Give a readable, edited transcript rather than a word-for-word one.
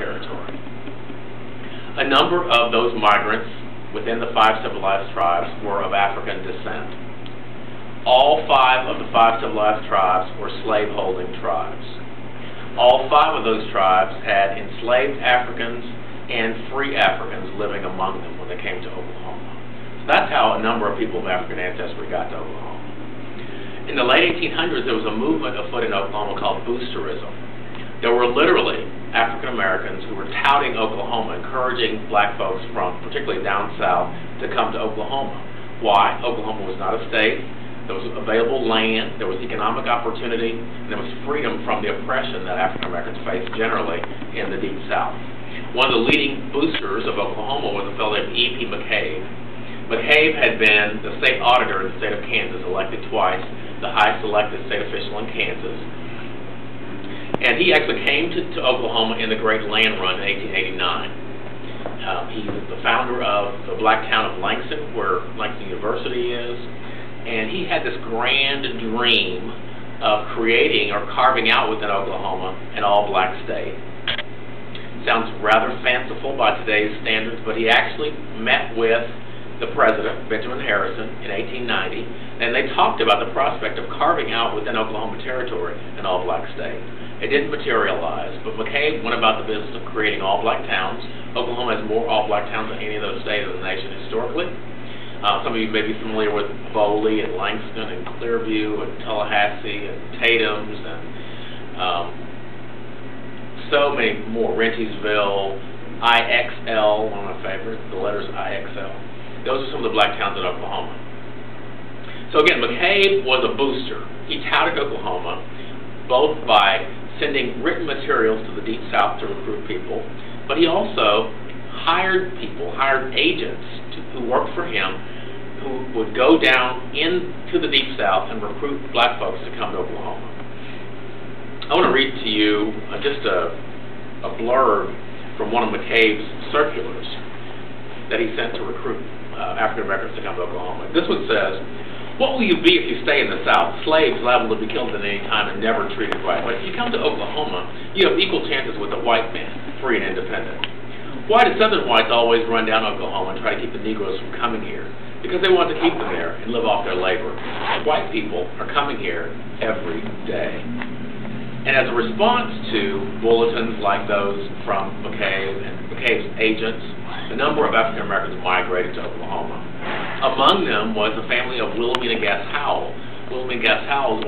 Territory. A number of those migrants within the 5 civilized tribes were of African descent. All 5 of the 5 civilized tribes were slave-holding tribes. All 5 of those tribes had enslaved Africans and free Africans living among them when they came to Oklahoma. So that's how a number of people of African ancestry got to Oklahoma. In the late 1800s, there was a movement afoot in Oklahoma called boosterism. There were literally African Americans who were touting Oklahoma, encouraging black folks from, particularly down south, to come to Oklahoma. Why? Oklahoma was not a state. There was available land, there was economic opportunity, and there was freedom from the oppression that African Americans faced generally in the Deep South. One of the leading boosters of Oklahoma was a fellow named E.P. McCabe. McCabe had been the state auditor in the state of Kansas, elected twice, the highest elected state official in Kansas. And he actually came to Oklahoma in the Great Land Run in 1889. He was the founder of the black town of Langston, where Langston University is. And he had this grand dream of creating or carving out within Oklahoma an all-black state. Sounds rather fanciful by today's standards, but he actually met with the president, Benjamin Harrison, in 1890, and they talked about the prospect of carving out within Oklahoma Territory an all-black state. It didn't materialize, but McCabe went about the business of creating all-black towns. Oklahoma has more all-black towns than any of those states of the nation historically. Some of you may be familiar with Boley and Langston and Clearview and Tallahassee and Tatum's and so many more. Rentisville, IXL, one of my favorites, the letters IXL. Those are some of the black towns in Oklahoma. So again, McCabe was a booster. He touted Oklahoma both by sending written materials to the Deep South to recruit people, but he also hired people, hired agents who worked for him, who would go down into the Deep South and recruit black folks to come to Oklahoma. I want to read to you just a blurb from one of McCabe's circulars that he sent to recruit African Americans to come to Oklahoma. This one says, "What will you be if you stay in the South? Slaves liable to be killed at any time and never treated right. But if you come to Oklahoma, you have equal chances with the white man, free and independent. Why do Southern whites always run down Oklahoma and try to keep the Negroes from coming here? Because they want to keep them there and live off their labor. White people are coming here every day." And as a response to bulletins like those from McCabe and McCabe's agents, a number of African Americans migrated to Oklahoma. Among them was the family of Wilhelmina Gass Howell. Wilhelmina Gass Howell was